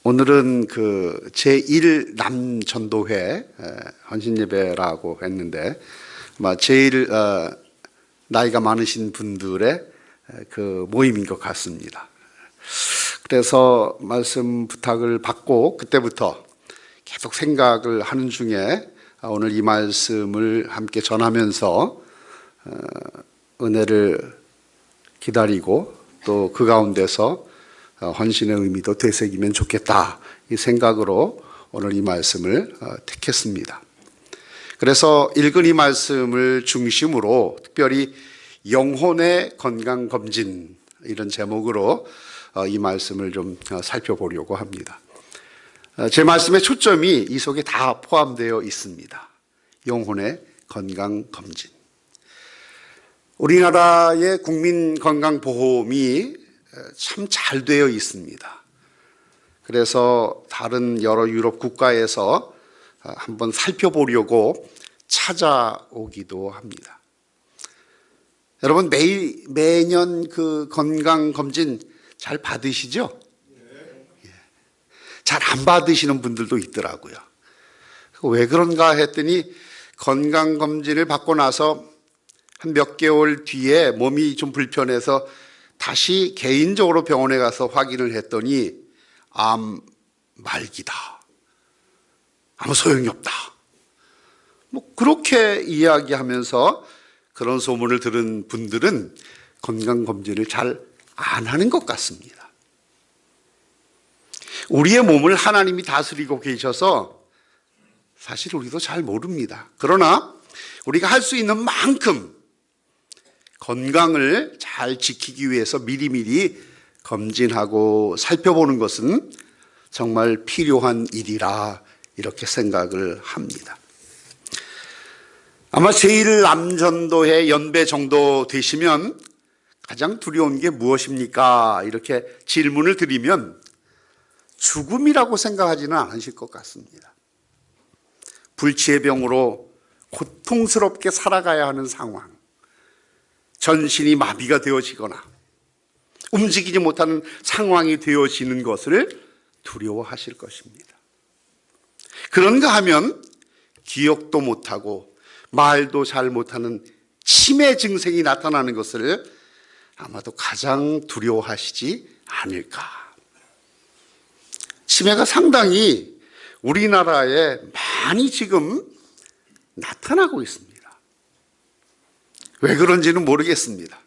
오늘은 그 제1 남전도회 헌신예배라고 했는데 아마 제일 나이가 많으신 분들의 그 모임인 것 같습니다. 그래서 말씀 부탁을 받고 그때부터 계속 생각을 하는 중에 오늘 이 말씀을 함께 전하면서 은혜를 기다리고 또 그 가운데서 헌신의 의미도 되새기면 좋겠다, 이 생각으로 오늘 이 말씀을 택했습니다. 그래서 읽은 이 말씀을 중심으로 특별히 영혼의 건강검진, 이런 제목으로 이 말씀을 좀 살펴보려고 합니다. 제 말씀의 초점이 이 속에 다 포함되어 있습니다. 영혼의 건강검진. 우리나라의 국민건강보험이 참 잘 되어 있습니다. 그래서 다른 여러 유럽 국가에서 한번 살펴보려고 찾아오기도 합니다. 여러분 매년 그 건강검진 잘 받으시죠? 잘 안 받으시는 분들도 있더라고요. 왜 그런가 했더니 건강검진을 받고 나서 한 몇 개월 뒤에 몸이 좀 불편해서 다시 개인적으로 병원에 가서 확인을 했더니 암 말기다, 아무 소용이 없다, 그렇게 이야기하면서 그런 소문을 들은 분들은 건강검진을 잘 안 하는 것 같습니다. 우리의 몸을 하나님이 다스리고 계셔서 사실 우리도 잘 모릅니다. 그러나 우리가 할 수 있는 만큼 건강을 잘 지키기 위해서 미리미리 검진하고 살펴보는 것은 정말 필요한 일이라 이렇게 생각을 합니다. 아마 제1 남전도회 연배 정도 되시면 가장 두려운 게 무엇입니까? 이렇게 질문을 드리면 죽음이라고 생각하지는 않으실 것 같습니다. 불치의 병으로 고통스럽게 살아가야 하는 상황, 전신이 마비가 되어지거나 움직이지 못하는 상황이 되어지는 것을 두려워하실 것입니다. 그런가 하면 기억도 못하고 말도 잘 못하는 치매 증상이 나타나는 것을 아마도 가장 두려워하시지 않을까. 치매가 상당히 우리나라에 많이 지금 나타나고 있습니다. 왜 그런지는 모르겠습니다.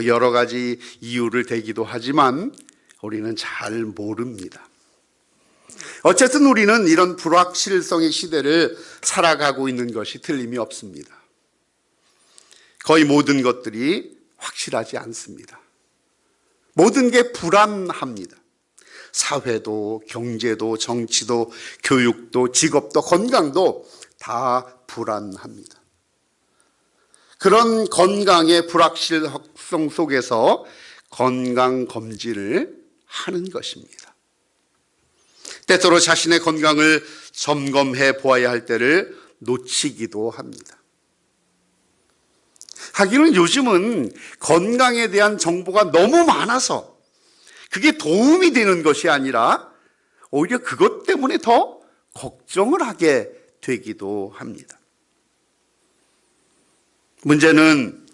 여러 가지 이유를 대기도 하지만 우리는 잘 모릅니다. 어쨌든 우리는 이런 불확실성의 시대를 살아가고 있는 것이 틀림이 없습니다. 거의 모든 것들이 확실하지 않습니다. 모든 게 불안합니다. 사회도, 경제도, 정치도, 교육도, 직업도, 건강도 다 불안합니다. 그런 건강의 불확실성 속에서 건강검진을 하는 것입니다. 때때로 자신의 건강을 점검해 보아야 할 때를 놓치기도 합니다. 하기는 요즘은 건강에 대한 정보가 너무 많아서 그게 도움이 되는 것이 아니라 오히려 그것 때문에 더 걱정을 하게 되기도 합니다. 문제는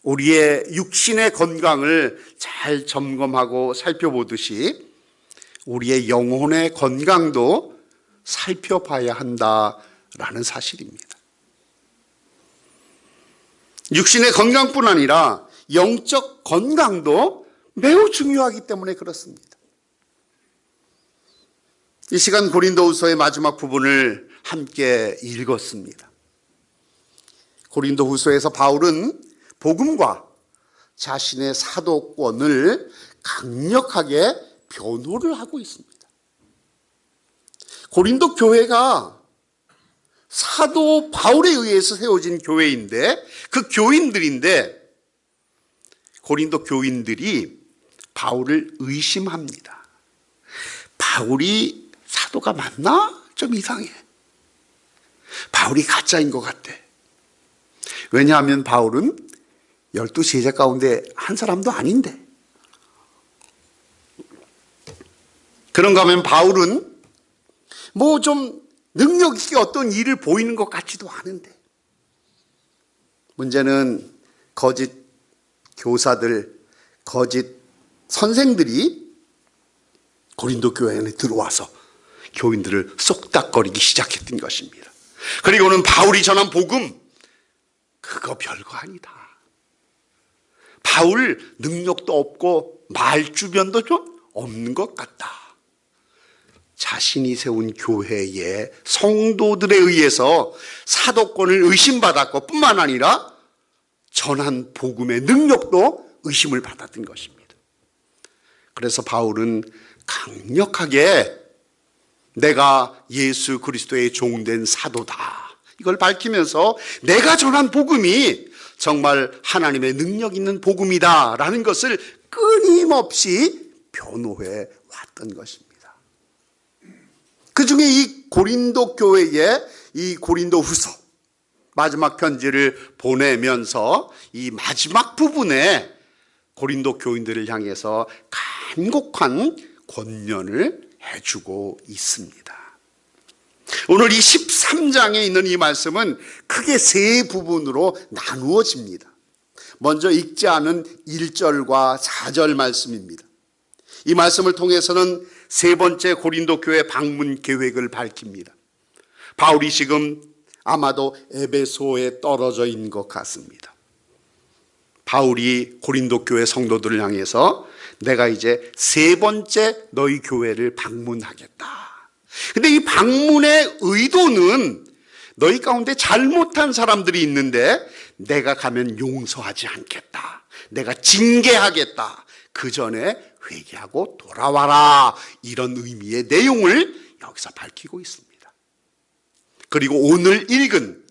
우리의 육신의 건강을 잘 점검하고 살펴보듯이 우리의 영혼의 건강도 살펴봐야 한다라는 사실입니다. 육신의 건강뿐 아니라 영적 건강도 매우 중요하기 때문에 그렇습니다. 이 시간 고린도후서의 마지막 부분을 함께 읽었습니다. 고린도후서에서 바울은 복음과 자신의 사도권을 강력하게 변호를 하고 있습니다. 고린도 교회가 사도 바울에 의해서 세워진 교회인데, 그 교인들인데 고린도 교인들이 바울을 의심합니다. 바울이 사도가 맞나? 좀 이상해. 바울이 가짜인 것 같아. 왜냐하면 바울은 12 제자 가운데 한 사람도 아닌데. 그런가 하면 바울은 뭐 좀 능력 있게 어떤 일을 보이는 것 같지도 않은데, 문제는 거짓 교사들, 거짓 선생들이 고린도 교회 안에 들어와서 교인들을 쏙닥거리기 시작했던 것입니다. 그리고는 바울이 전한 복음, 그거 별거 아니다. 바울 능력도 없고 말주변도 좀 없는 것 같다. 자신이 세운 교회의 성도들에 의해서 사도권을 의심받았고 뿐만 아니라 전한 복음의 능력도 의심을 받았던 것입니다. 그래서 바울은 강력하게 내가 예수 그리스도의 종된 사도다, 이걸 밝히면서 내가 전한 복음이 정말 하나님의 능력 있는 복음이다 라는 것을 끊임없이 변호해 왔던 것입니다. 그 중에 이 고린도 교회에 이 고린도 후서 마지막 편지를 보내면서 이 마지막 부분에 고린도 교인들을 향해서 간곡한 권면을 해주고 있습니다. 오늘 이 13장에 있는 이 말씀은 크게 세 부분으로 나누어집니다. 먼저 읽지 않은 1절과 4절 말씀입니다. 이 말씀을 통해서는 세 번째 고린도 교회 방문 계획을 밝힙니다. 바울이 지금 아마도 에베소에 떨어져 있는 것 같습니다. 바울이 고린도 교회 성도들을 향해서 내가 이제 세 번째 너희 교회를 방문하겠다. 근데 이 방문의 의도는 너희 가운데 잘못한 사람들이 있는데 내가 가면 용서하지 않겠다, 내가 징계하겠다, 그 전에 회개하고 돌아와라, 이런 의미의 내용을 여기서 밝히고 있습니다. 그리고 오늘 읽은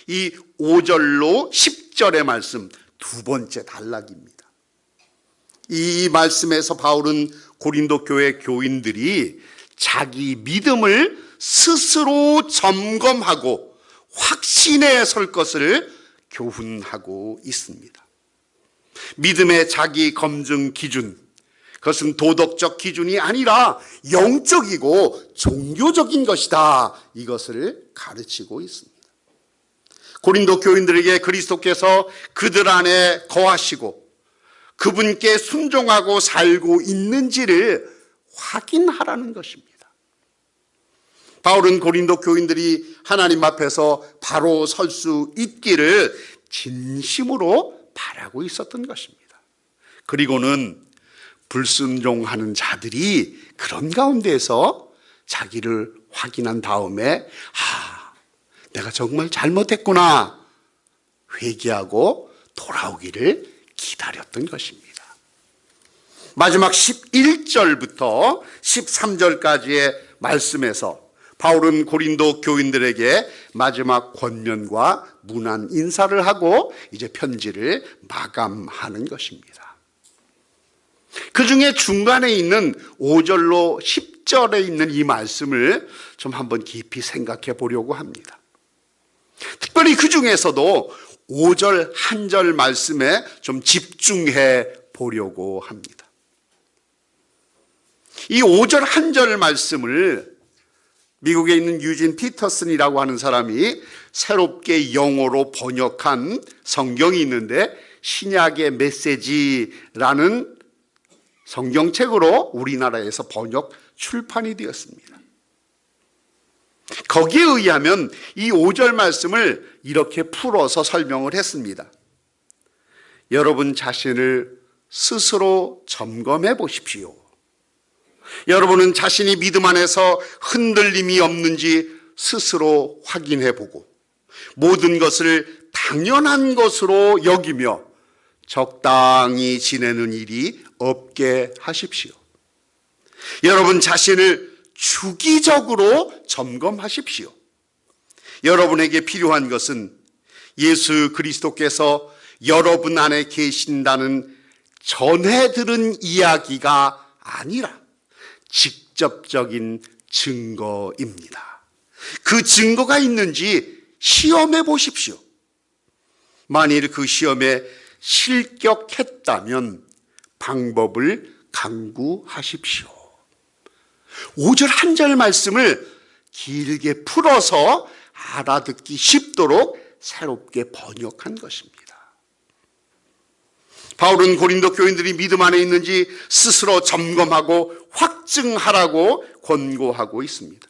이 5절로 10절의 말씀, 두 번째 단락입니다. 이 말씀에서 바울은 고린도 교회 교인들이 자기 믿음을 스스로 점검하고 확신에 설 것을 교훈하고 있습니다. 믿음의 자기 검증 기준, 그것은 도덕적 기준이 아니라 영적이고 종교적인 것이다, 이것을 가르치고 있습니다. 고린도 교인들에게 그리스도께서 그들 안에 거하시고 그분께 순종하고 살고 있는지를 확인하라는 것입니다. 바울은 고린도 교인들이 하나님 앞에서 바로 설 수 있기를 진심으로 바라고 있었던 것입니다. 그리고는 불순종하는 자들이 그런 가운데서 자기를 확인한 다음에 내가 정말 잘못했구나, 회개하고 돌아오기를 기다렸던 것입니다. 마지막 11절부터 13절까지의 말씀에서 바울은 고린도 교인들에게 마지막 권면과 문안 인사를 하고 이제 편지를 마감하는 것입니다. 그 중에 중간에 있는 5절로 10절에 있는 이 말씀을 좀 한번 깊이 생각해 보려고 합니다. 특별히 그 중에서도 5절 한 절 말씀에 좀 집중해 보려고 합니다. 이 5절 한 절 말씀을 미국에 있는 유진 피터슨이라고 하는 사람이 새롭게 영어로 번역한 성경이 있는데, 신약의 메시지라는 성경책으로 우리나라에서 번역 출판이 되었습니다. 거기에 의하면 이 5절 말씀을 이렇게 풀어서 설명을 했습니다. 여러분 자신을 스스로 점검해 보십시오. 여러분은 자신이 믿음 안에서 흔들림이 없는지 스스로 확인해 보고 모든 것을 당연한 것으로 여기며 적당히 지내는 일이 없게 하십시오. 여러분 자신을 주기적으로 점검하십시오. 여러분에게 필요한 것은 예수 그리스도께서 여러분 안에 계신다는 전해 들은 이야기가 아니라 직접적인 증거입니다. 그 증거가 있는지 시험해 보십시오. 만일 그 시험에 실격했다면 방법을 강구하십시오. 5절 한 절 말씀을 길게 풀어서 알아듣기 쉽도록 새롭게 번역한 것입니다. 바울은 고린도 교인들이 믿음 안에 있는지 스스로 점검하고 확증하라고 권고하고 있습니다.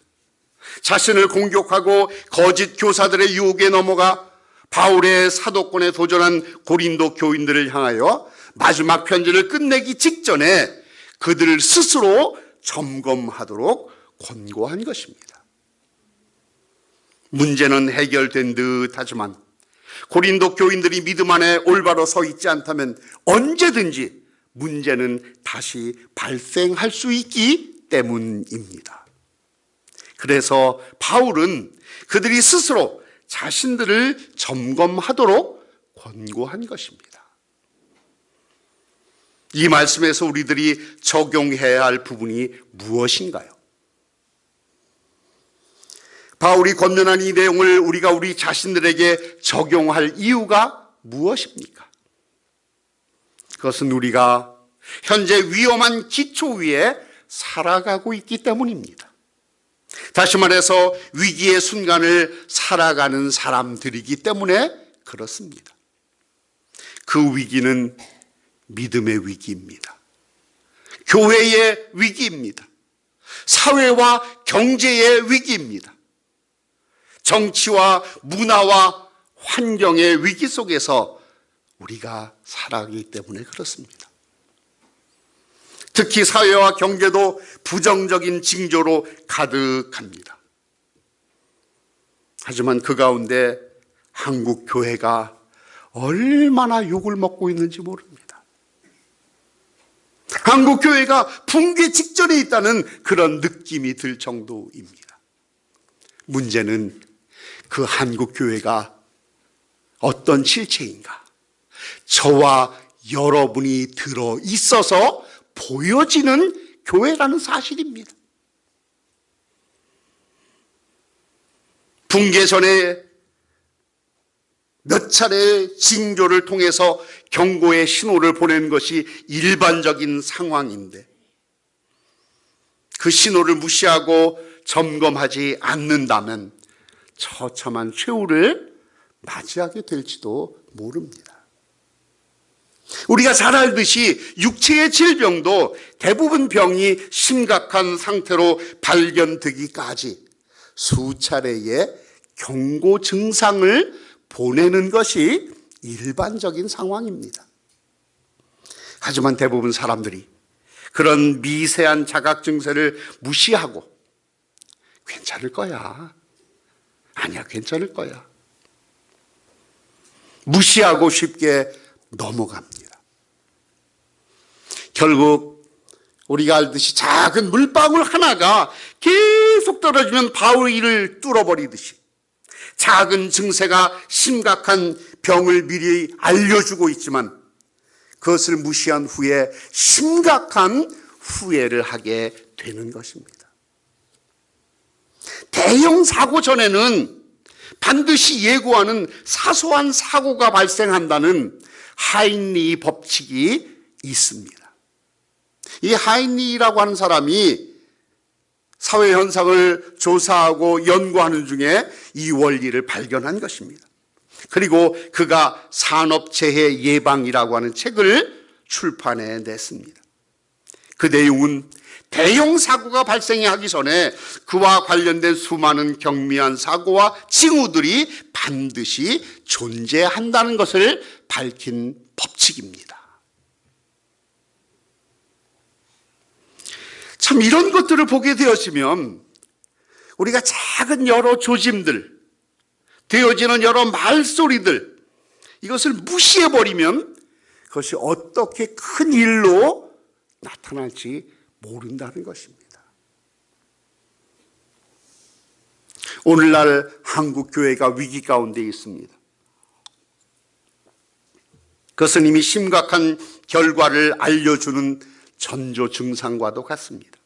자신을 공격하고 거짓 교사들의 유혹에 넘어가 바울의 사도권에 도전한 고린도 교인들을 향하여 마지막 편지를 끝내기 직전에 그들을 스스로 점검하도록 권고한 것입니다. 문제는 해결된 듯 하지만 고린도 교인들이 믿음 안에 올바로 서 있지 않다면 언제든지 문제는 다시 발생할 수 있기 때문입니다. 그래서 바울은 그들이 스스로 자신들을 점검하도록 권고한 것입니다. 이 말씀에서 우리들이 적용해야 할 부분이 무엇인가요? 바울이 권면한 이 내용을 우리가 우리 자신들에게 적용할 이유가 무엇입니까? 그것은 우리가 현재 위험한 기초 위에 살아가고 있기 때문입니다. 다시 말해서 위기의 순간을 살아가는 사람들이기 때문에 그렇습니다. 그 위기는 믿음의 위기입니다. 교회의 위기입니다. 사회와 경제의 위기입니다. 정치와 문화와 환경의 위기 속에서 우리가 살아가기 때문에 그렇습니다. 특히 사회와 경제도 부정적인 징조로 가득합니다. 하지만 그 가운데 한국 교회가 얼마나 욕을 먹고 있는지 모릅니다. 한국 교회가 붕괴 직전에 있다는 그런 느낌이 들 정도입니다. 문제는 그 한국 교회가 어떤 실체인가? 저와 여러분이 들어 있어서 보여지는 교회라는 사실입니다. 붕괴 전에 몇 차례의 징조를 통해서 경고의 신호를 보내는 것이 일반적인 상황인데 그 신호를 무시하고 점검하지 않는다면 처참한 최후를 맞이하게 될지도 모릅니다. 우리가 잘 알듯이 육체의 질병도 대부분 병이 심각한 상태로 발견되기까지 수차례의 경고 증상을 보내는 것이 일반적인 상황입니다. 하지만 대부분 사람들이 그런 미세한 자각 증세를 무시하고 괜찮을 거야. 아니야, 괜찮을 거야. 무시하고 쉽게 넘어갑니다. 결국 우리가 알듯이 작은 물방울 하나가 계속 떨어지면 바위를 뚫어버리듯이 작은 증세가 심각한 병을 미리 알려주고 있지만 그것을 무시한 후에 심각한 후회를 하게 되는 것입니다. 대형 사고 전에는 반드시 예고하는 사소한 사고가 발생한다는 하인리 법칙이 있습니다. 이 하인리라고 하는 사람이 사회 현상을 조사하고 연구하는 중에 이 원리를 발견한 것입니다. 그리고 그가 산업재해 예방이라고 하는 책을 출판해 냈습니다. 그 내용은 대형 사고가 발생하기 전에 그와 관련된 수많은 경미한 사고와 징후들이 반드시 존재한다는 것을 밝힌 법칙입니다. 참 이런 것들을 보게 되어지면 우리가 작은 여러 조짐들, 되어지는 여러 말소리들 이것을 무시해버리면 그것이 어떻게 큰 일로 나타날지 모른다는 것입니다. 오늘날 한국 교회가 위기 가운데 있습니다. 그것은 이미 심각한 결과를 알려주는 전조 증상과도 같습니다.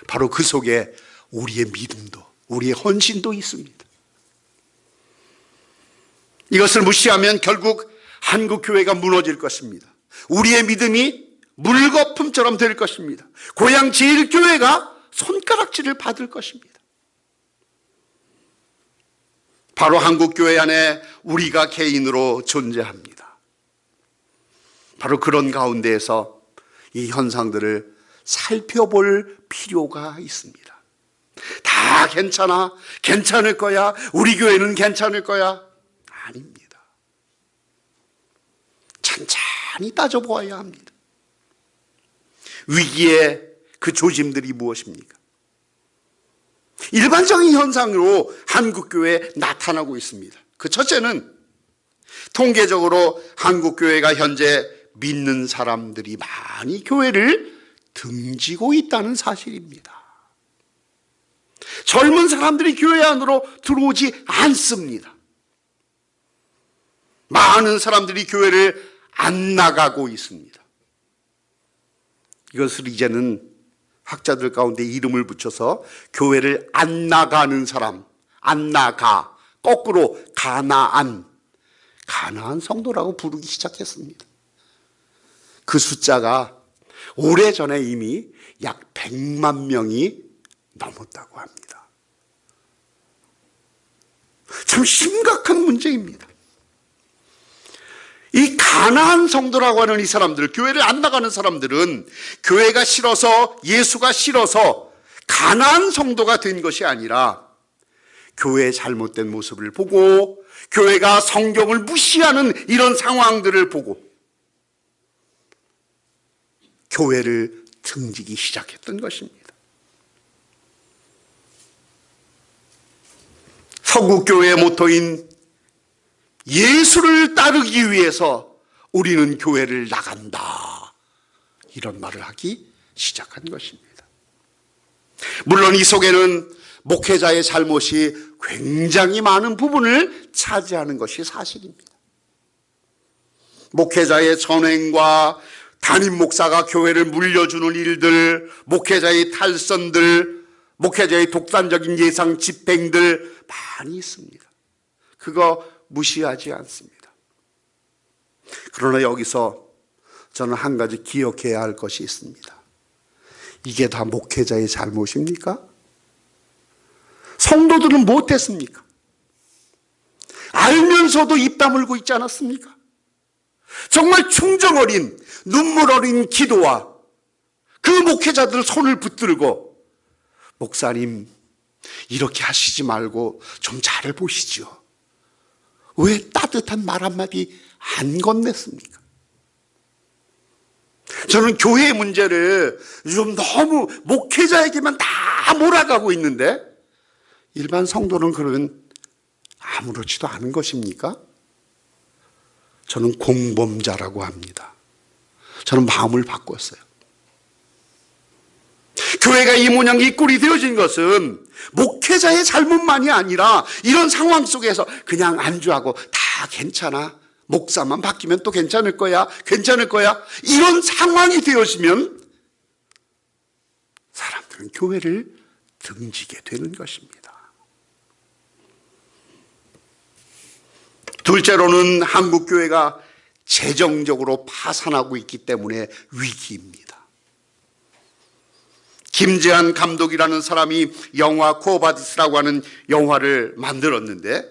바로 그 속에 우리의 믿음도 우리의 헌신도 있습니다. 이것을 무시하면 결국 한국 교회가 무너질 것입니다. 우리의 믿음이 물거품처럼 될 것입니다. 고향 제1교회가 손가락질을 받을 것입니다. 바로 한국교회 안에 우리가 개인으로 존재합니다. 바로 그런 가운데에서 이 현상들을 살펴볼 필요가 있습니다. 다 괜찮아, 괜찮을 거야, 우리 교회는 괜찮을 거야. 아닙니다. 찬찬히 따져보아야 합니다. 위기의 그 조짐들이 무엇입니까? 일반적인 현상으로 한국교회에 나타나고 있습니다. 그 첫째는 통계적으로 한국교회가 현재 믿는 사람들이 많이 교회를 등지고 있다는 사실입니다. 젊은 사람들이 교회 안으로 들어오지 않습니다. 많은 사람들이 교회를 안 나가고 있습니다. 이것을 이제는 학자들 가운데 이름을 붙여서 교회를 안 나가는 사람, 안 나가, 거꾸로 가나안 성도라고 부르기 시작했습니다. 그 숫자가 오래전에 이미 약 100만 명이 넘었다고 합니다. 참 심각한 문제입니다. 이 가나안 성도라고 하는 이 사람들, 교회를 안 나가는 사람들은 교회가 싫어서, 예수가 싫어서 가나안 성도가 된 것이 아니라 교회의 잘못된 모습을 보고 교회가 성경을 무시하는 이런 상황들을 보고 교회를 등지기 시작했던 것입니다. 서구교회의 모토인 예수를 따르기 위해서 우리는 교회를 나간다, 이런 말을 하기 시작한 것입니다. 물론 이 속에는 목회자의 잘못이 굉장히 많은 부분을 차지하는 것이 사실입니다. 목회자의 전횡과 담임 목사가 교회를 물려주는 일들, 목회자의 탈선들, 목회자의 독단적인 예상 집행들 많이 있습니다. 그거 무시하지 않습니다. 그러나 여기서 저는 한 가지 기억해야 할 것이 있습니다. 이게 다 목회자의 잘못입니까? 성도들은 못했습니까? 알면서도 입 다물고 있지 않았습니까? 정말 충정 어린, 눈물 어린 기도와 그 목회자들 손을 붙들고, 목사님 이렇게 하시지 말고 좀 잘해보시죠. 왜 따뜻한 말 한마디 안 건넸습니까? 저는 교회의 문제를 좀 너무 목회자에게만 다 몰아가고 있는데 일반 성도는 그러면 아무렇지도 않은 것입니까? 저는 공범자라고 합니다. 저는 마음을 바꿨어요. 교회가 이 모양 이 꼴이 되어진 것은 목회자의 잘못만이 아니라 이런 상황 속에서 그냥 안주하고 다 괜찮아, 목사만 바뀌면 또 괜찮을 거야, 괜찮을 거야, 이런 상황이 되어지면 사람들은 교회를 등지게 되는 것입니다. 둘째로는 한국교회가 재정적으로 파산하고 있기 때문에 위기입니다. 김재한 감독이라는 사람이 영화 코어바디스라고 하는 영화를 만들었는데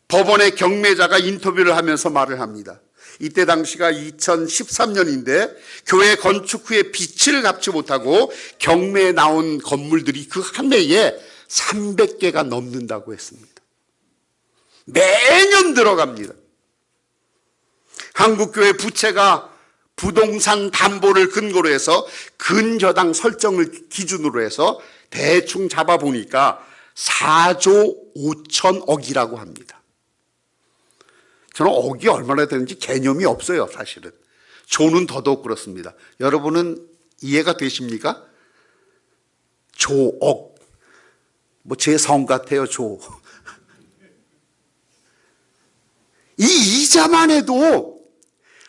법원의 경매자가 인터뷰를 하면서 말을 합니다. 이때 당시가 2013년인데 교회 건축 후에 빚을 갚지 못하고 경매에 나온 건물들이 그 한 해에 300개가 넘는다고 했습니다. 매년 들어갑니다. 한국교회 부채가 부동산 담보를 근거로 해서 근저당 설정을 기준으로 해서 대충 잡아보니까 4조 5천억이라고 합니다. 저는 억이 얼마나 되는지 개념이 없어요, 사실은. 조는 더더욱 그렇습니다. 여러분은 이해가 되십니까? 조억. 뭐 제 성 같아요, 조. 이 이자만 해도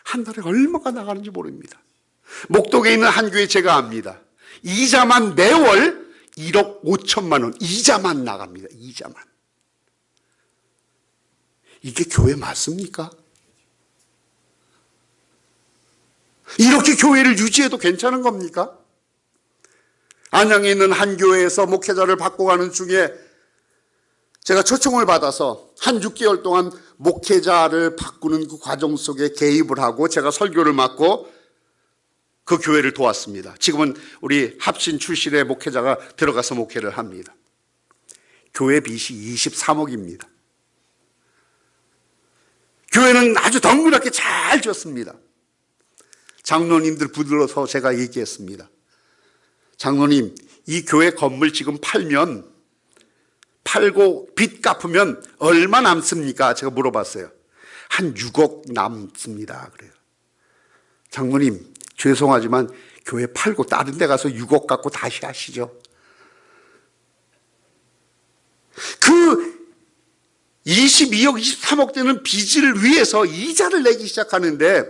한 달에 얼마가 나가는지 모릅니다. 목동에 있는 한 교회 제가 압니다. 이자만 매월 1억 5천만 원 이자만 나갑니다. 이자만. 이게 교회 맞습니까? 이렇게 교회를 유지해도 괜찮은 겁니까? 안양에 있는 한 교회에서 목회자를 바꿔가는 중에 제가 초청을 받아서 한 6개월 동안 목회자를 바꾸는 그 과정 속에 개입을 하고 제가 설교를 맡고 그 교회를 도왔습니다. 지금은 우리 합신 출신의 목회자가 들어가서 목회를 합니다. 교회 빚이 23억입니다. 교회는 아주 덩그랗게 잘 지었습니다. 장로님들 불러서 제가 얘기했습니다. 장로님, 이 교회 건물 지금 팔고 빚 갚으면 얼마 남습니까? 제가 물어봤어요. 한 6억 남습니다. 그래요. 장로님, 죄송하지만 교회 팔고 다른 데 가서 6억 갖고 다시 하시죠. 그 22억, 23억 되는 빚을 위해서 이자를 내기 시작하는데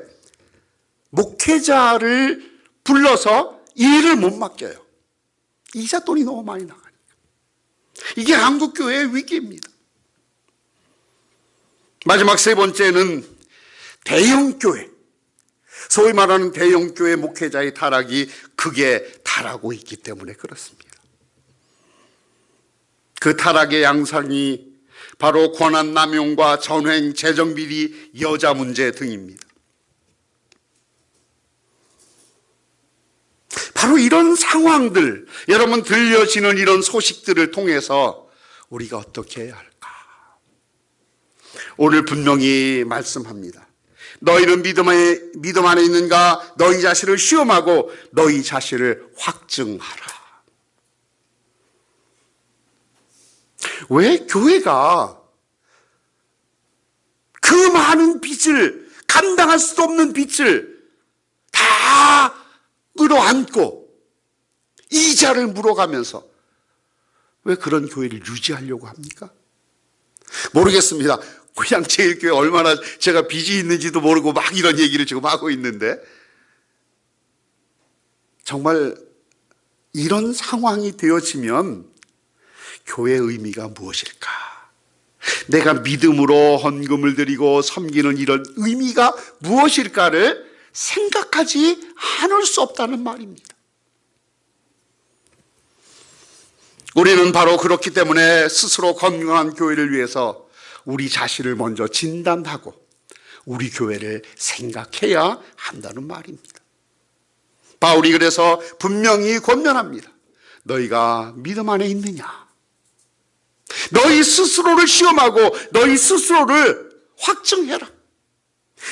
목회자를 불러서 일을 못 맡겨요. 이자 돈이 너무 많이 나가니까. 이게 한국교회의 위기입니다. 마지막 세 번째는 대형교회. 소위 말하는 대형교회 목회자의 타락이 극에 달하고 있기 때문에 그렇습니다. 그 타락의 양상이 바로 권한 남용과 전횡, 재정비리, 여자 문제 등입니다. 바로 이런 상황들, 여러분 들려지는 이런 소식들을 통해서 우리가 어떻게 해야 할까? 오늘 분명히 말씀합니다. 너희는 믿음 안에 있는가? 너희 자신을 시험하고 너희 자신을 확증하라. 왜 교회가 그 많은 빚을, 감당할 수도 없는 빚을 다 끌어안고 이자를 물어가면서 왜 그런 교회를 유지하려고 합니까? 모르겠습니다. 그냥 제 교회 얼마나 제가 빚이 있는지도 모르고 막 이런 얘기를 지금 하고 있는데, 정말 이런 상황이 되어지면 교회의 의미가 무엇일까? 내가 믿음으로 헌금을 드리고 섬기는 이런 의미가 무엇일까를 생각하지 않을 수 없다는 말입니다. 우리는 바로 그렇기 때문에 스스로 건강한 교회를 위해서 우리 자신을 먼저 진단하고 우리 교회를 생각해야 한다는 말입니다. 바울이 그래서 분명히 권면합니다. 너희가 믿음 안에 있느냐? 너희 스스로를 시험하고 너희 스스로를 확증해라.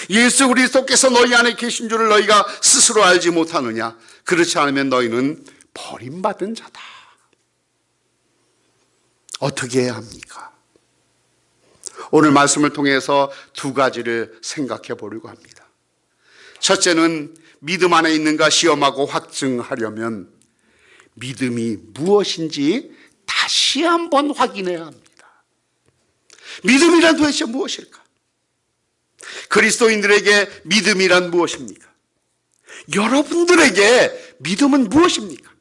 예수 그리스도께서 너희 안에 계신 줄을 너희가 스스로 알지 못하느냐? 그렇지 않으면 너희는 버림받은 자다. 어떻게 해야 합니까? 오늘 말씀을 통해서 두 가지를 생각해 보려고 합니다. 첫째는 믿음 안에 있는가 시험하고 확증하려면 믿음이 무엇인지 다시 한번 확인해야 합니다. 믿음이란 도대체 무엇일까? 그리스도인들에게 믿음이란 무엇입니까? 여러분들에게 믿음은 무엇입니까?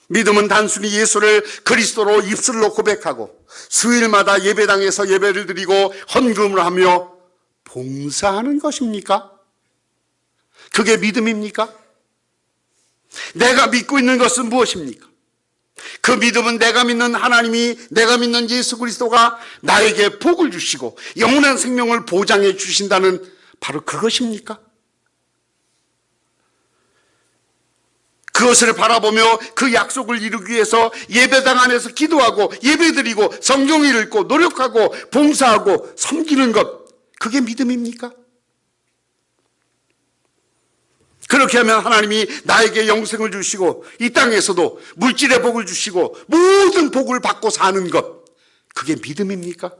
믿음은 단순히 예수를 그리스도로 입술로 고백하고 수일마다 예배당에서 예배를 드리고 헌금을 하며 봉사하는 것입니까? 그게 믿음입니까? 내가 믿고 있는 것은 무엇입니까? 그 믿음은 내가 믿는 하나님이, 내가 믿는 예수 그리스도가 나에게 복을 주시고 영원한 생명을 보장해 주신다는 바로 그것입니까? 그것을 바라보며 그 약속을 이루기 위해서 예배당 안에서 기도하고 예배드리고 성경을 읽고 노력하고 봉사하고 섬기는 것, 그게 믿음입니까? 그렇게 하면 하나님이 나에게 영생을 주시고 이 땅에서도 물질의 복을 주시고 모든 복을 받고 사는 것, 그게 믿음입니까?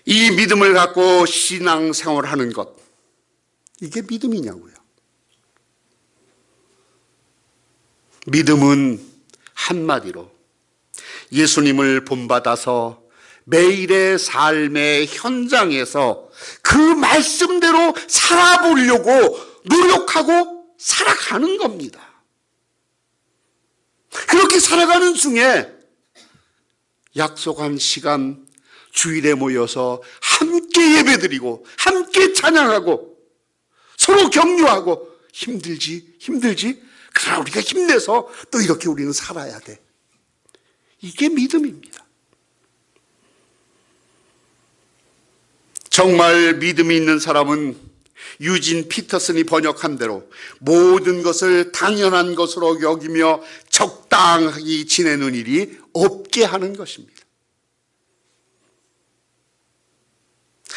이 믿음을 갖고 신앙생활을 하는 것, 이게 믿음이냐고요. 믿음은 한마디로 예수님을 본받아서 매일의 삶의 현장에서 그 말씀대로 살아보려고 노력하고 살아가는 겁니다. 그렇게 살아가는 중에 약속한 시간 주일에 모여서 함께 예배드리고 함께 찬양하고 서로 격려하고 힘들지. 그러나 우리가 힘내서 또 이렇게 우리는 살아야 돼. 이게 믿음입니다. 정말 믿음이 있는 사람은 유진 피터슨이 번역한 대로 모든 것을 당연한 것으로 여기며 적당히 지내는 일이 없게 하는 것입니다.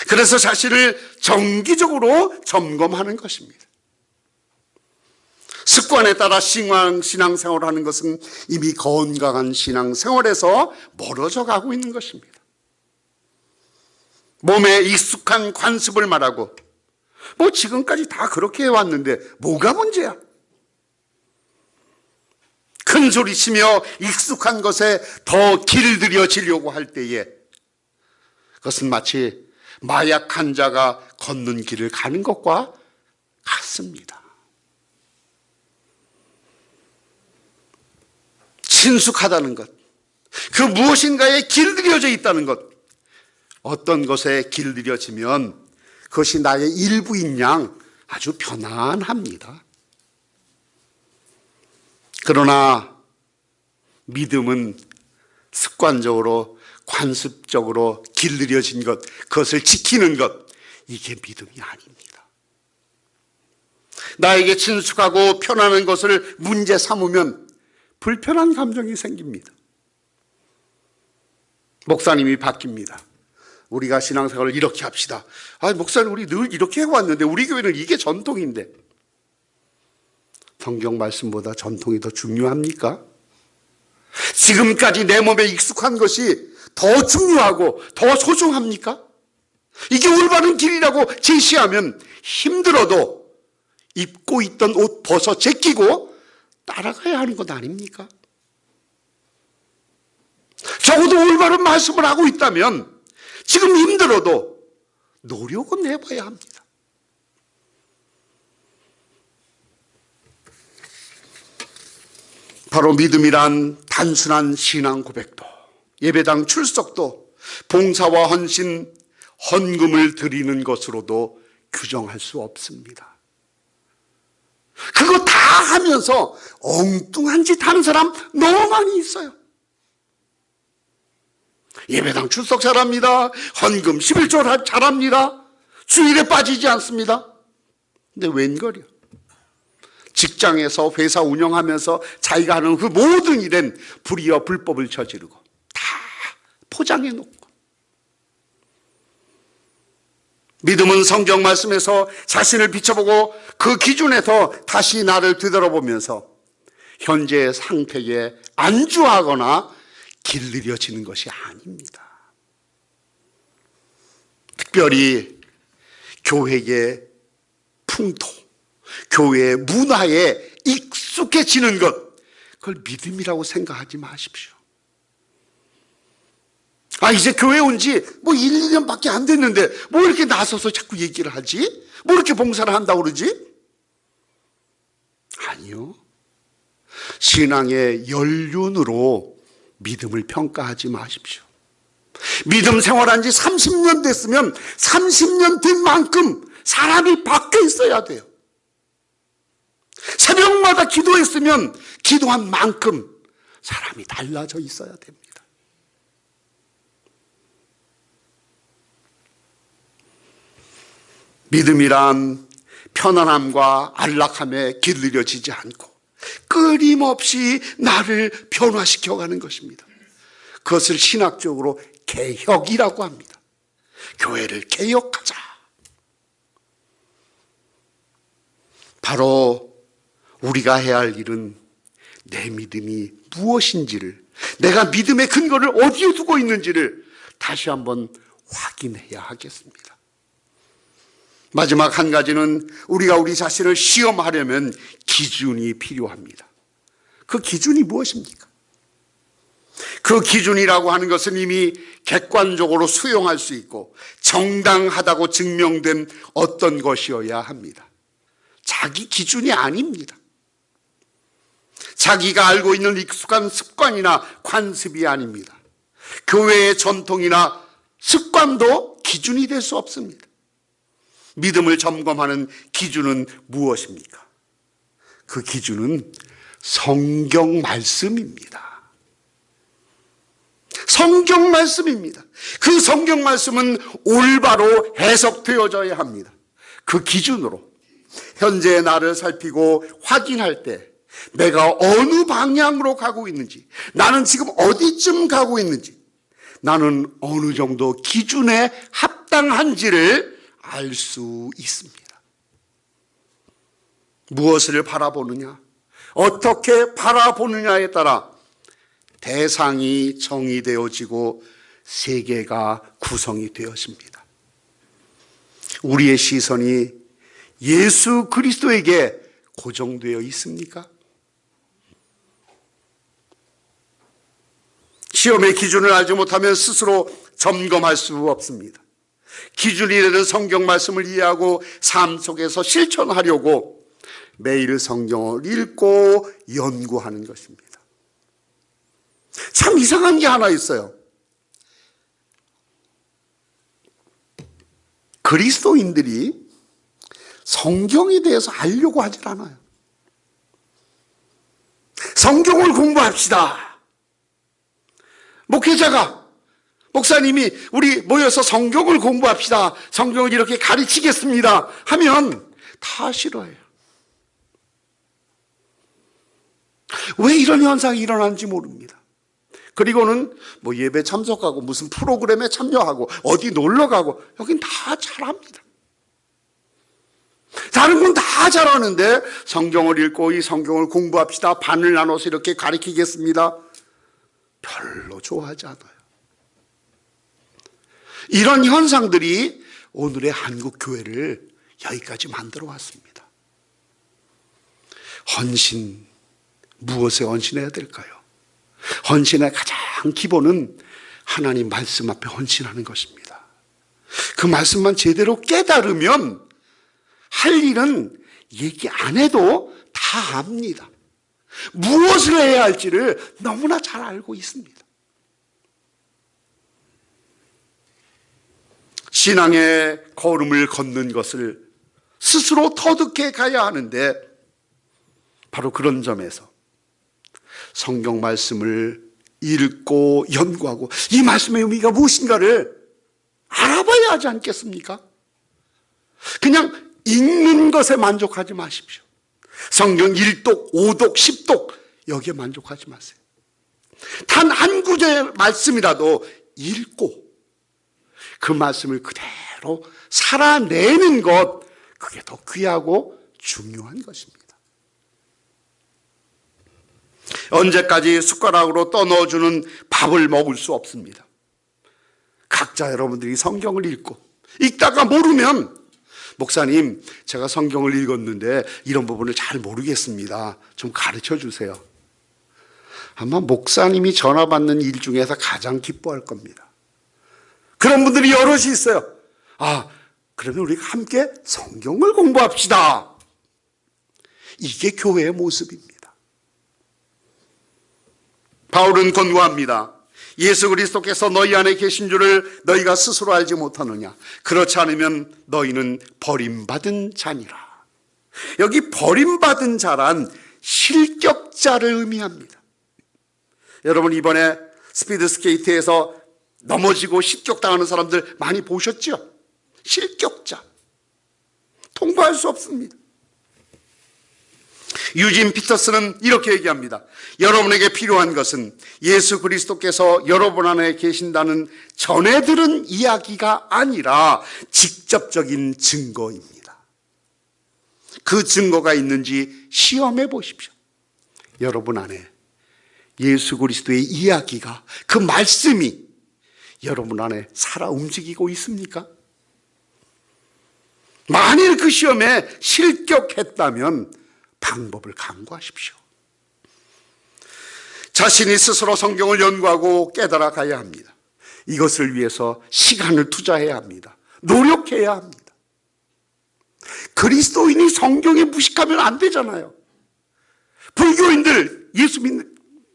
그래서 자신을 정기적으로 점검하는 것입니다. 습관에 따라 신앙생활을 하는 것은 이미 건강한 신앙생활에서 멀어져 가고 있는 것입니다. 몸에 익숙한 관습을 말하고 지금까지 다 그렇게 해왔는데 뭐가 문제야? 큰 소리치며 익숙한 것에 더 길들여지려고 할 때에 그것은 마치 마약 환자가 걷는 길을 가는 것과 같습니다. 친숙하다는 것, 그 무엇인가에 길들여져 있다는 것, 어떤 것에 길들여지면 그것이 나의 일부인 양 아주 편안합니다. 그러나 믿음은 습관적으로 관습적으로 길들여진 것, 그것을 지키는 것, 이게 믿음이 아닙니다. 나에게 친숙하고 편안한 것을 문제 삼으면 불편한 감정이 생깁니다. 목사님이 바뀝니다. 우리가 신앙생활을 이렇게 합시다. 목사님 우리 늘 이렇게 해왔는데 우리 교회는 이게 전통인데. 성경 말씀보다 전통이 더 중요합니까? 지금까지 내 몸에 익숙한 것이 더 중요하고 더 소중합니까? 이게 올바른 길이라고 제시하면 힘들어도 입고 있던 옷 벗어 제끼고 따라가야 하는 것 아닙니까? 적어도 올바른 말씀을 하고 있다면 지금 힘들어도 노력은 해봐야 합니다. 바로 믿음이란 단순한 신앙 고백도, 예배당 출석도, 봉사와 헌신, 헌금을 드리는 것으로도 규정할 수 없습니다. 그거 다 하면서 엉뚱한 짓 하는 사람 너무 많이 있어요. 예배당 출석 잘합니다. 헌금 11조 잘합니다. 주일에 빠지지 않습니다. 근데 웬걸요? 직장에서 회사 운영하면서 자기가 하는 그 모든 일엔 불의와 불법을 저지르고 다 포장해 놓고, 믿음은 성경 말씀에서 자신을 비춰보고 그 기준에서 다시 나를 되돌아보면서 현재의 상태에 안주하거나 길들여지는 것이 아닙니다. 특별히 교회의 풍토, 교회의 문화에 익숙해지는 것, 그걸 믿음이라고 생각하지 마십시오. 이제 교회 온 지 1, 2년밖에 안 됐는데 뭐 이렇게 나서서 자꾸 얘기를 하지? 뭐 이렇게 봉사를 한다고 그러지? 아니요. 신앙의 연륜으로 믿음을 평가하지 마십시오. 믿음 생활한 지 30년 됐으면 30년 된 만큼 사람이 바뀌어 있어야 돼요. 새벽마다 기도했으면 기도한 만큼 사람이 달라져 있어야 됩니다. 믿음이란 편안함과 안락함에 길들여지지 않고 끊임없이 나를 변화시켜가는 것입니다. 그것을 신학적으로 개혁이라고 합니다. 교회를 개혁하자. 바로 우리가 해야 할 일은 내 믿음이 무엇인지를, 내가 믿음의 근거를 어디에 두고 있는지를 다시 한번 확인해야 하겠습니다. 마지막 한 가지는 우리가 우리 자신을 시험하려면 기준이 필요합니다. 그 기준이 무엇입니까? 그 기준이라고 하는 것은 이미 객관적으로 수용할 수 있고 정당하다고 증명된 어떤 것이어야 합니다. 자기 기준이 아닙니다. 자기가 알고 있는 익숙한 습관이나 관습이 아닙니다. 교회의 전통이나 습관도 기준이 될 수 없습니다. 믿음을 점검하는 기준은 무엇입니까? 그 기준은 성경 말씀입니다. 성경 말씀입니다. 그 성경 말씀은 올바로 해석되어져야 합니다. 그 기준으로 현재의 나를 살피고 확인할 때 내가 어느 방향으로 가고 있는지, 나는 지금 어디쯤 가고 있는지, 나는 어느 정도 기준에 합당한지를 알 수 있습니다. 무엇을 바라보느냐, 어떻게 바라보느냐에 따라 대상이 정의되어지고 세계가 구성이 되어집니다. 우리의 시선이 예수 그리스도에게 고정되어 있습니까? 시험의 기준을 알지 못하면 스스로 점검할 수 없습니다. 기준이 되는 성경 말씀을 이해하고 삶 속에서 실천하려고 매일 성경을 읽고 연구하는 것입니다. 참 이상한 게 하나 있어요. 그리스도인들이 성경에 대해서 알려고 하질 않아요. 성경을 공부합시다. 목사님이 우리 모여서 성경을 공부합시다, 성경을 이렇게 가르치겠습니다 하면 다 싫어해요. 왜 이런 현상이 일어나는지 모릅니다. 그리고는 예배 참석하고 무슨 프로그램에 참여하고 어디 놀러 가고, 여긴 다 잘합니다. 다른 건 다 잘하는데 성경을 읽고 이 성경을 공부합시다, 반을 나눠서 이렇게 가르치겠습니다, 별로 좋아하지 않아요. 이런 현상들이 오늘의 한국 교회를 여기까지 만들어 왔습니다. 헌신, 무엇에 헌신해야 될까요? 헌신의 가장 기본은 하나님 말씀 앞에 헌신하는 것입니다. 그 말씀만 제대로 깨달으면 할 일은 얘기 안 해도 다 압니다. 무엇을 해야 할지를 너무나 잘 알고 있습니다. 신앙의 걸음을 걷는 것을 스스로 터득해 가야 하는데, 바로 그런 점에서 성경 말씀을 읽고 연구하고 이 말씀의 의미가 무엇인가를 알아봐야 하지 않겠습니까? 그냥 읽는 것에 만족하지 마십시오. 성경 1독, 5독, 10독 여기에 만족하지 마세요. 단 한 구절의 말씀이라도 읽고 그 말씀을 그대로 살아내는 것, 그게 더 귀하고 중요한 것입니다. 언제까지 숟가락으로 떠넣어주는 밥을 먹을 수 없습니다. 각자 여러분들이 성경을 읽다가 모르면, 목사님 제가 성경을 읽었는데 이런 부분을 잘 모르겠습니다, 좀 가르쳐 주세요. 아마 목사님이 전화 받는 일 중에서 가장 기뻐할 겁니다. 그런 분들이 여럿이 있어요. 그러면 우리가 함께 성경을 공부합시다. 이게 교회의 모습입니다. 바울은 권고합니다. 예수 그리스도께서 너희 안에 계신 줄을 너희가 스스로 알지 못하느냐? 그렇지 않으면 너희는 버림받은 자니라. 여기 버림받은 자란 실격자를 의미합니다. 여러분, 이번에 스피드 스케이트에서 넘어지고 실격당하는 사람들 많이 보셨죠? 실격자. 통과할 수 없습니다. 유진 피터스는 이렇게 얘기합니다. 여러분에게 필요한 것은 예수 그리스도께서 여러분 안에 계신다는 전해 들은 이야기가 아니라 직접적인 증거입니다. 그 증거가 있는지 시험해 보십시오. 여러분 안에 예수 그리스도의 이야기가, 그 말씀이 여러분 안에 살아 움직이고 있습니까? 만일 그 시험에 실격했다면 방법을 강구하십시오. 자신이 스스로 성경을 연구하고 깨달아 가야 합니다. 이것을 위해서 시간을 투자해야 합니다. 노력해야 합니다. 그리스도인이 성경에 무식하면 안 되잖아요. 불교인들, 예수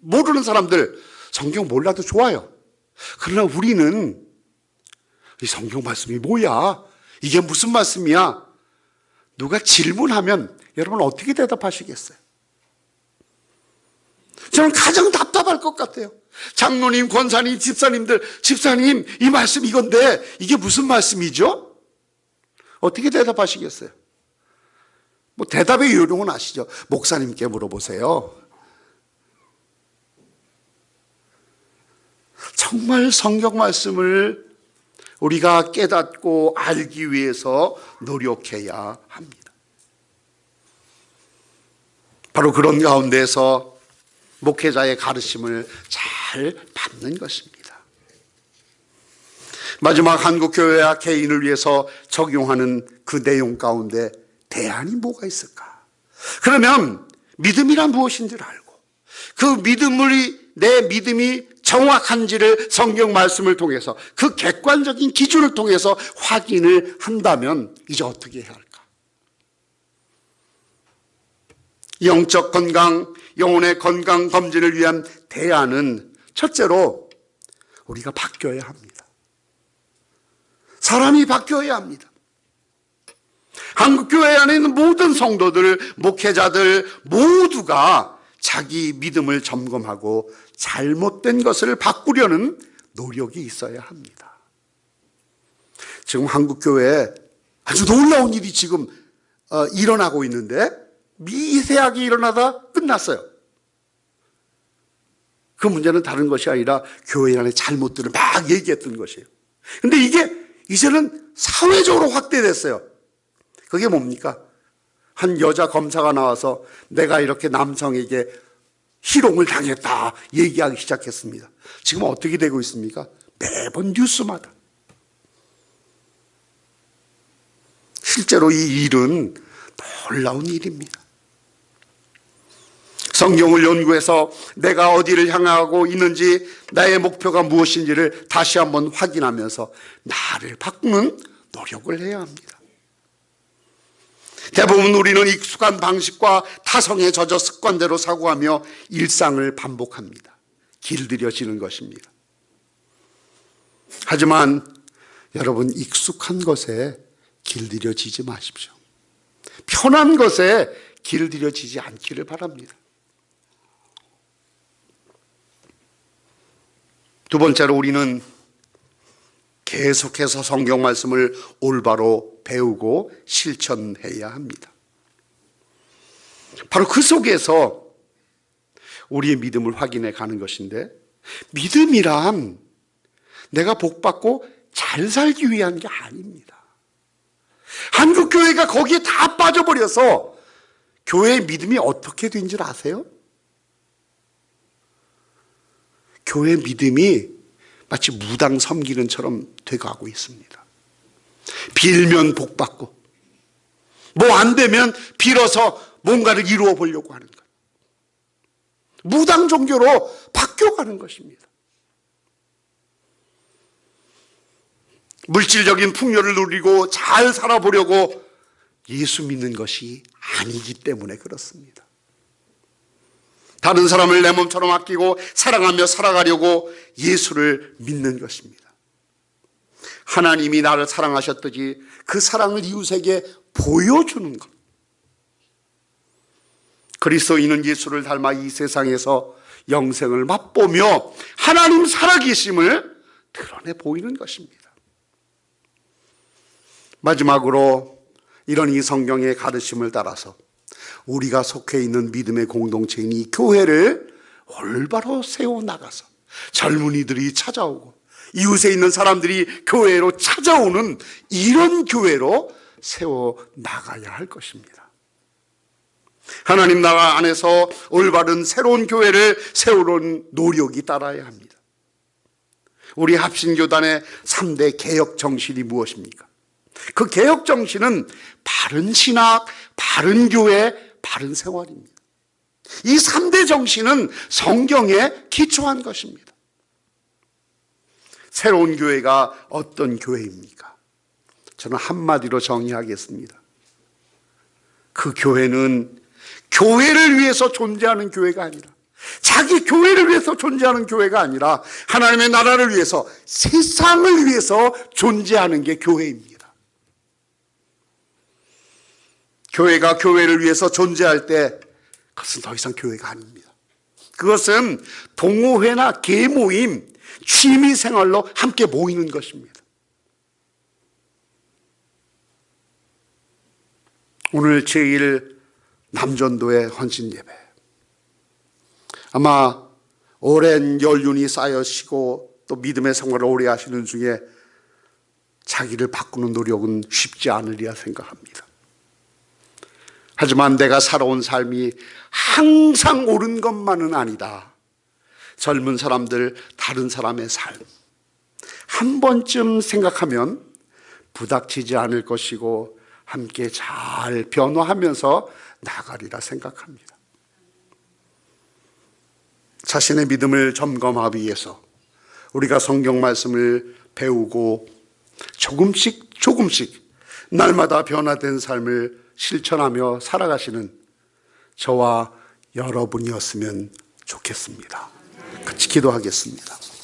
모르는 사람들 성경 몰라도 좋아요. 그러나 우리는 이 성경 말씀이 뭐야? 이게 무슨 말씀이야? 누가 질문하면 여러분 어떻게 대답하시겠어요? 저는 가장 답답할 것 같아요. 장로님, 권사님, 집사님들, 집사님, 이 말씀 이건데 이게 무슨 말씀이죠? 어떻게 대답하시겠어요? 뭐 대답의 요령은 아시죠? 목사님께 물어보세요. 정말 성경 말씀을 우리가 깨닫고 알기 위해서 노력해야 합니다. 바로 그런 가운데서 목회자의 가르침을 잘 받는 것입니다. 마지막 한국교회와 개인을 위해서 적용하는 그 내용 가운데 대안이 뭐가 있을까? 그러면 믿음이란 무엇인지를 알고 그 내 믿음이 정확한지를 성경 말씀을 통해서 그 객관적인 기준을 통해서 확인을 한다면 이제 어떻게 해야 할까? 영적 건강, 영혼의 건강 검진을 위한 대안은 첫째로 우리가 바뀌어야 합니다. 사람이 바뀌어야 합니다. 한국교회 안에 있는 모든 성도들, 목회자들 모두가 자기 믿음을 점검하고 잘못된 것을 바꾸려는 노력이 있어야 합니다. 지금 한국교회에 아주 놀라운 일이 지금 일어나고 있는데 미세하게 일어나다 끝났어요. 그 문제는 다른 것이 아니라 교회 안에 잘못들을 막 얘기했던 것이에요. 근데 이게 이제는 사회적으로 확대됐어요. 그게 뭡니까? 한 여자 검사가 나와서 내가 이렇게 남성에게 희롱을 당했다 얘기하기 시작했습니다. 지금 어떻게 되고 있습니까? 매번 뉴스마다. 실제로 이 일은 놀라운 일입니다. 성경을 연구해서 내가 어디를 향하고 있는지 나의 목표가 무엇인지를 다시 한번 확인하면서 나를 바꾸는 노력을 해야 합니다. 대부분 우리는 익숙한 방식과 타성에 젖어 습관대로 사고하며 일상을 반복합니다. 길들여지는 것입니다. 하지만 여러분, 익숙한 것에 길들여지지 마십시오. 편한 것에 길들여지지 않기를 바랍니다. 두 번째로 우리는 계속해서 성경 말씀을 올바로 배우고 실천해야 합니다. 바로 그 속에서 우리의 믿음을 확인해 가는 것인데, 믿음이란 내가 복받고 잘 살기 위한 게 아닙니다. 한국교회가 거기에 다 빠져버려서 교회의 믿음이 어떻게 된 줄 아세요? 교회 믿음이 마치 무당 섬기는처럼 돼가고 있습니다. 빌면 복받고 뭐 안 되면 빌어서 뭔가를 이루어 보려고 하는 것. 무당 종교로 바뀌어가는 것입니다. 물질적인 풍요를 누리고 잘 살아보려고 예수 믿는 것이 아니기 때문에 그렇습니다. 다른 사람을 내 몸처럼 아끼고 사랑하며 살아가려고 예수를 믿는 것입니다. 하나님이 나를 사랑하셨듯이 그 사랑을 이웃에게 보여주는 것. 그리스도인은 예수를 닮아 이 세상에서 영생을 맛보며 하나님 살아계심을 드러내 보이는 것입니다. 마지막으로 이런 이 성경의 가르침을 따라서 우리가 속해 있는 믿음의 공동체인 이 교회를 올바로 세워나가서 젊은이들이 찾아오고 이웃에 있는 사람들이 교회로 찾아오는 이런 교회로 세워나가야 할 것입니다. 하나님 나라 안에서 올바른 새로운 교회를 세우는 노력이 따라야 합니다. 우리 합신교단의 3대 개혁 정신이 무엇입니까? 그 개혁 정신은 바른 신학, 바른 교회, 바른 생활입니다. 이 3대 정신은 성경에 기초한 것입니다. 새로운 교회가 어떤 교회입니까? 저는 한마디로 정의하겠습니다. 그 교회는 교회를 위해서 존재하는 교회가 아니라, 자기 교회를 위해서 존재하는 교회가 아니라 하나님의 나라를 위해서, 세상을 위해서 존재하는 게 교회입니다. 교회가 교회를 위해서 존재할 때 그것은 더 이상 교회가 아닙니다. 그것은 동호회나 계모임, 취미생활로 함께 모이는 것입니다. 오늘 제1 남전도의 헌신예배, 아마 오랜 연륜이 쌓여시고 또 믿음의 생활을 오래 하시는 중에 자기를 바꾸는 노력은 쉽지 않으리라 생각합니다. 하지만 내가 살아온 삶이 항상 옳은 것만은 아니다. 젊은 사람들, 다른 사람의 삶 한 번쯤 생각하면 부닥치지 않을 것이고 함께 잘 변화하면서 나가리라 생각합니다. 자신의 믿음을 점검하기 위해서 우리가 성경 말씀을 배우고 조금씩 날마다 변화된 삶을 실천하며 살아가시는 저와 여러분이었으면 좋겠습니다. 같이 기도하겠습니다.